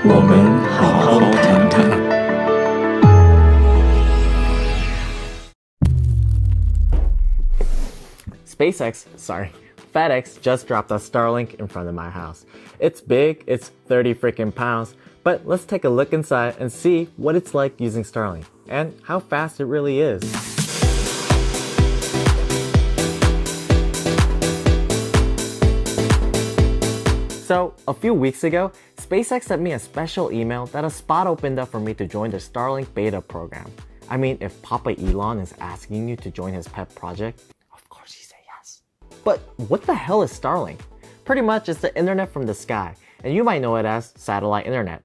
我们好好谈谈。FedEx just dropped a Starlink in front of my house. It's big, it's 30 freaking pounds, but let's take a look inside and see what it's like using Starlink and how fast it really is. So, a few weeks ago, SpaceX sent me a special email that a spot opened up for me to join their Starlink beta program. I mean, if Papa Elon is asking you to join his pet project, of course you say yes. But what the hell is Starlink? Pretty much it's the internet from the sky, and you might know it as satellite internet.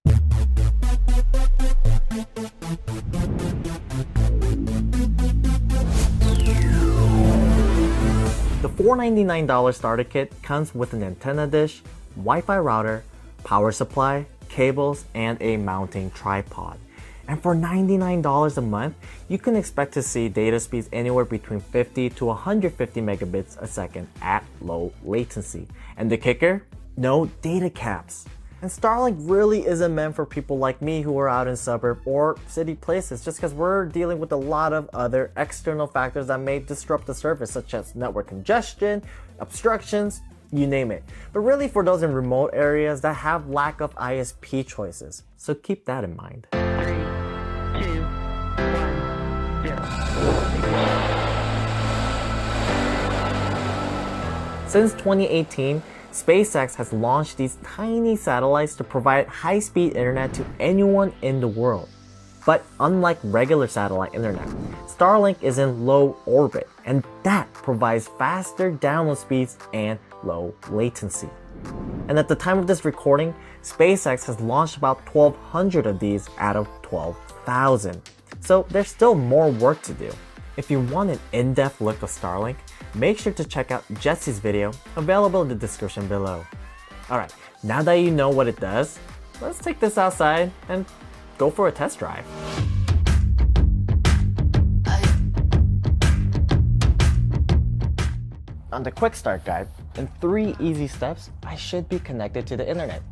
The $499 starter kit comes with an antenna dish, Wi-Fi router, power supply, cables, and a mounting tripod. And for $99 a month, you can expect to see data speeds anywhere between 50 to 150 megabits a second at low latency. And the kicker? No data caps. And Starlink really isn't meant for people like me who are out in suburb or city places, just because we're dealing with a lot of other external factors that may disrupt the service, such as network congestion, obstructions, you name it. But really for those in remote areas that have lack of ISP choices. So keep that in mind. 3, 2, 1, 0. Since 2018, SpaceX has launched these tiny satellites to provide high-speed internet to anyone in the world. But unlike regular satellite internet, Starlink is in low orbit, and that provides faster download speeds and low latency. And at the time of this recording, SpaceX has launched about 1,200 of these out of 12,000. So there's still more work to do. If you want an in-depth look of Starlink, make sure to check out Jesse's video, available in the description below. Alright, now that you know what it does, let's take this outside and go for a test drive. On the quick start guide, in 3 easy steps, I should be connected to the internet.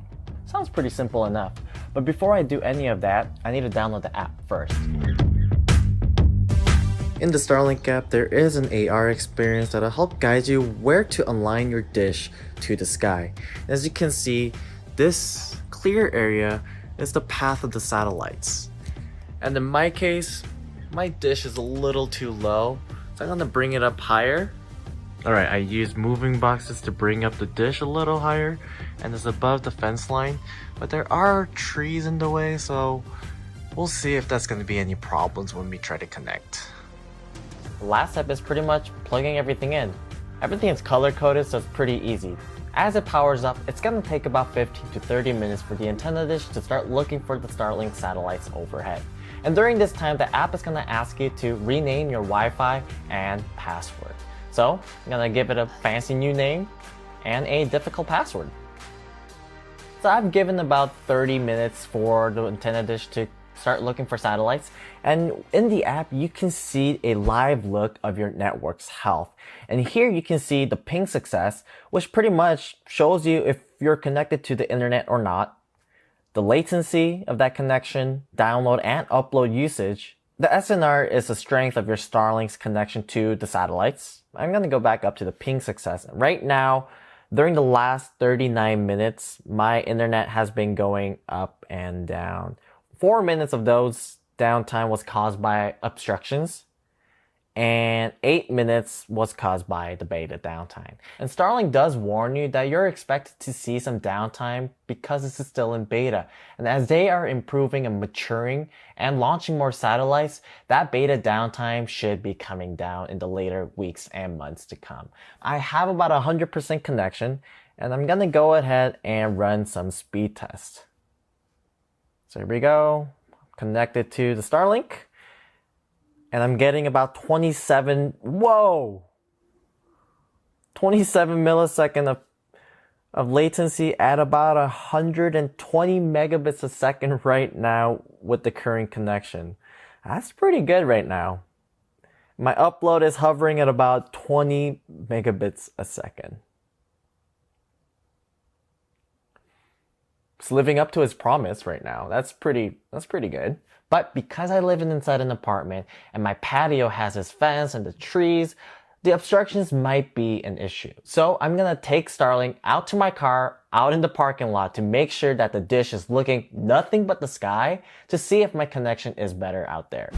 Sounds pretty simple enough, but before I do any of that, I need to download the app first. In the Starlink app, there is an AR experience that'll help guide you where to align your dish to the sky. As you can see, this clear area is the path of the satellites. And in my case, my dish is a little too low, so I'm gonna bring it up higher. Alright, I use moving boxes to bring up the dish a little higher, and it's above the fence line, but there are trees in the way, so we'll see if that's gonna be any problems when we try to connect. The last step is pretty much plugging everything in. Everything is color coded, so it's pretty easy. As it powers up, it's gonna take about 15 to 30 minutes for the antenna dish to start looking for the Starlink satellites overhead. And during this time, the app is gonna ask you to rename your Wi-Fi and password. So I'm gonna give it a fancy new name and a difficult password. So I've given about 30 minutes for the antenna dish to start looking for satellites, and in the app you can see a live look of your network's health. And here you can see the ping success, which pretty much shows you if you're connected to the internet or not, the latency of that connection, download and upload usage. The SNR is the strength of your Starlink's connection to the satellites. I'm gonna go back up to the ping success. Right now, during the last 39 minutes, my internet has been going up and down. 4 minutes of those downtime was caused by obstructions, and 8 minutes was caused by the beta downtime. And Starlink does warn you that you're expected to see some downtime because this is still in beta. And as they are improving and maturing and launching more satellites, that beta downtime should be coming down in the later weeks and months to come. I have about 100% connection, and I'm gonna go ahead and run some speed tests. So here we go, connected to the Starlink, and I'm getting about 27 millisecond of latency at about 120 megabits a second right now with the current connection. That's pretty good right now. My upload is hovering at about 20 megabits a second. It's living up to his promise right now. That's pretty good. But because I live inside an apartment and my patio has this fence and the trees, the obstructions might be an issue. So I'm gonna take Starlink out to my car, out in the parking lot to make sure that the dish is looking nothing but the sky to see if my connection is better out there.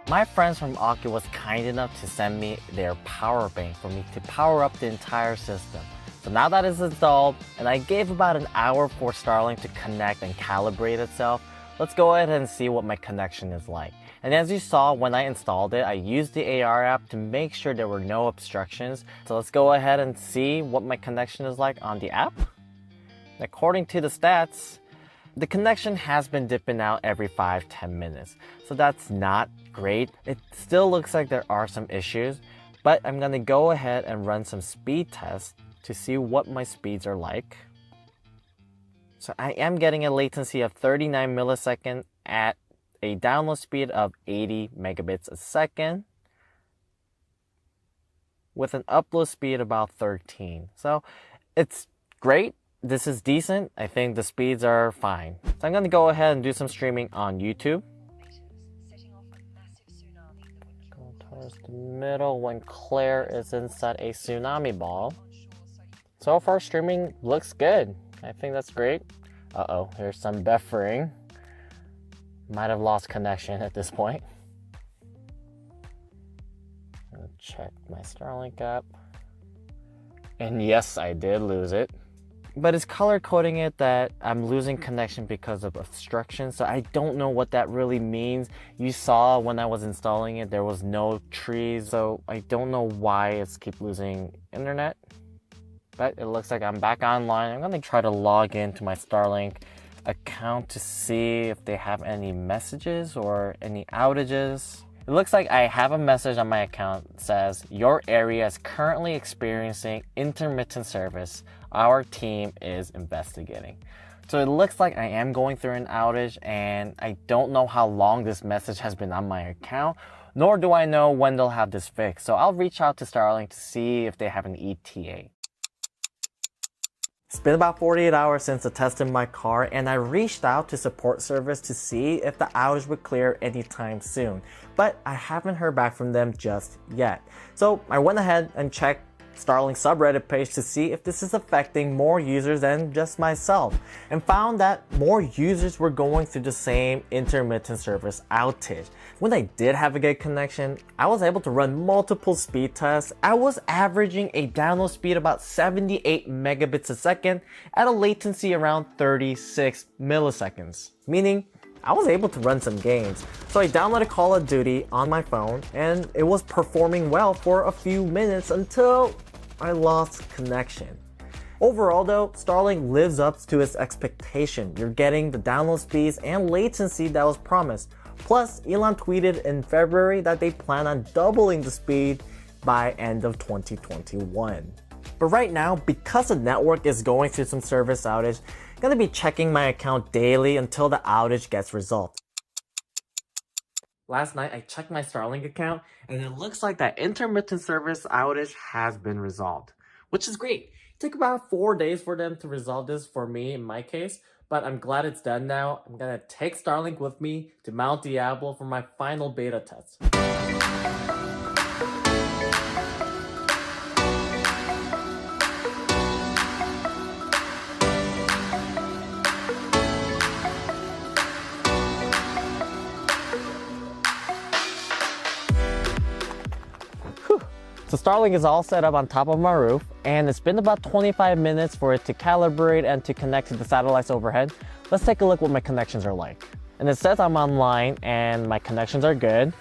My friends from Aki was kind enough to send me their power bank for me to power up the entire system. So now that it's installed, and I gave about an hour for Starlink to connect and calibrate itself, let's go ahead and see what my connection is like. And as you saw when I installed it, I used the AR app to make sure there were no obstructions. So let's go ahead and see what my connection is like on the app. According to the stats, the connection has been dipping out every 5-10 minutes. So that's not great. It still looks like there are some issues, but I'm gonna go ahead and run some speed tests to see what my speeds are like. So I am getting a latency of 39 milliseconds at a download speed of 80 megabits a second with an upload speed about 13. So it's great. This is decent. I think the speeds are fine. So I'm gonna go ahead and do some streaming on YouTube. Go towards the middle when Claire is inside a tsunami ball. So far streaming looks good. I think that's great. Uh-oh, here's some buffering. Might have lost connection at this point. I'll check my Starlink app. And yes, I did lose it. But it's color coding it that I'm losing connection because of obstruction, so I don't know what that really means. You saw when I was installing it, there was no trees, so I don't know why it's keep losing internet. But it looks like I'm back online. I'm gonna try to log into my Starlink account to see if they have any messages or any outages. It looks like I have a message on my account that says, your area is currently experiencing intermittent service. Our team is investigating. So it looks like I am going through an outage, and I don't know how long this message has been on my account, nor do I know when they'll have this fixed. So I'll reach out to Starlink to see if they have an ETA. It's been about 48 hours since I tested my car, and I reached out to support service to see if the outage would clear anytime soon, but I haven't heard back from them just yet. So I went ahead and checked Starlink subreddit page to see if this is affecting more users than just myself, and found that more users were going through the same intermittent service outage. When I did have a good connection, I was able to run multiple speed tests. I was averaging a download speed about 78 megabits a second at a latency around 36 milliseconds, meaning I was able to run some games. So I downloaded Call of Duty on my phone, and it was performing well for a few minutes until I lost connection. Overall though, Starlink lives up to its expectation. You're getting the download speeds and latency that was promised. Plus, Elon tweeted in February that they plan on doubling the speed by end of 2021. But right now, because the network is going through some service outage, I'm gonna be checking my account daily until the outage gets resolved. Last night, I checked my Starlink account, and it looks like that intermittent service outage has been resolved, which is great. It took about 4 days for them to resolve this for me in my case, but I'm glad it's done now. I'm gonna take Starlink with me to Mount Diablo for my final beta test. So Starlink is all set up on top of my roof, and it's been about 25 minutes for it to calibrate and to connect to the satellites overhead. Let's take a look what my connections are like. And it says I'm online and my connections are good.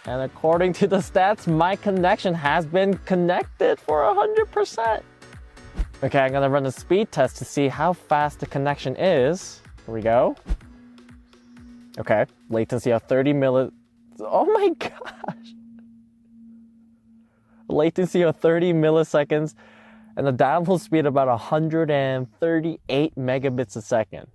And according to the stats, my connection has been connected for 100%. Okay, I'm gonna run a speed test to see how fast the connection is. Here we go. Okay, latency of 30 milli... Oh my gosh! Latency of 30 milliseconds and the download speed about 138 megabits a second.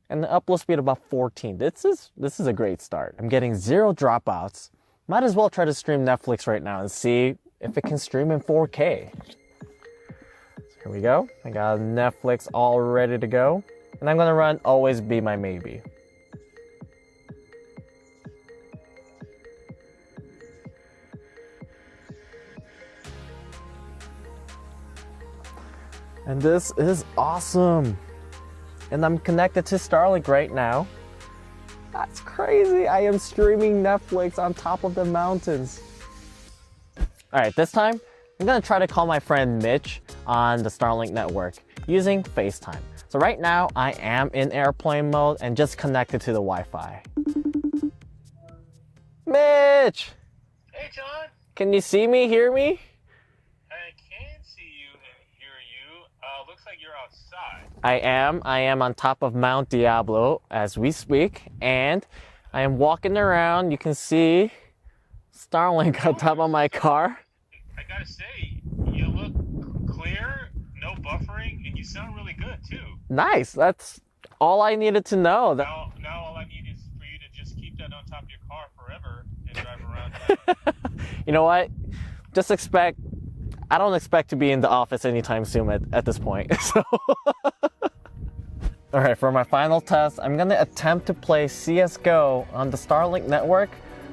and the upload speed about 14. This is a great start. I'm getting 0 dropouts. Might as well try to stream Netflix right now and see if it can stream in 4K. So here we go. I got Netflix all ready to go. And I'm gonna run Always Be My Maybe. And this is awesome. And I'm connected to Starlink right now. That's crazy. I am streaming Netflix on top of the mountains. All right, this time, I'm gonna try to call my friend Mitch on the Starlink network using FaceTime. So right now, I am in airplane mode and just connected to the Wi-Fi. Mitch! Hey, John. Can you see me, hear me? I can see you and hear you. Looks like you're outside. I am on top of Mount Diablo as we speak, and I am walking around. You can see Starlink on top of my car. I gotta say, you look clear, no buffering, and you sound really good too. Nice. That's all I needed to know. Now all I need is for you to just keep that on top of your car forever and drive around. You know what? I don't expect to be in the office anytime soon at this point. So, all right, for my final test, I'm gonna attempt to play CSGO on the Starlink network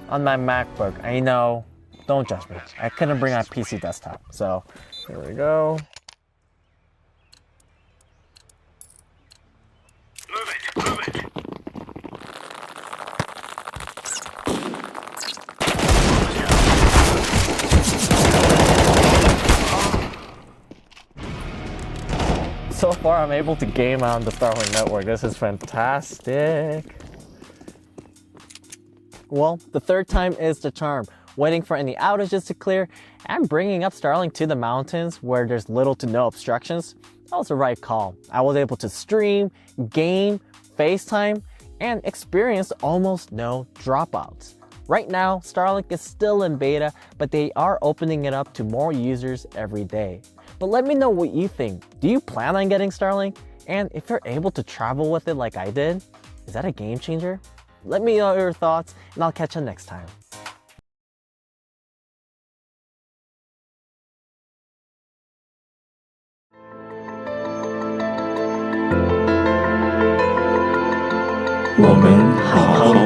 on my MacBook. I know, don't judge me. I couldn't bring my PC desktop. So, here we go. Move it. So far, I'm able to game on the Starlink network. This is fantastic. Well, the third time is the charm. Waiting for any outages to clear and bringing up Starlink to the mountains where there's little to no obstructions. That was the right call. I was able to stream, game, FaceTime, and experience almost no dropouts. Right now, Starlink is still in beta, but they are opening it up to more users every day. But let me know what you think. Do you plan on getting Starlink? And if you're able to travel with it like I did, is that a game changer? Let me know your thoughts, and I'll catch you next time. Woman, 好好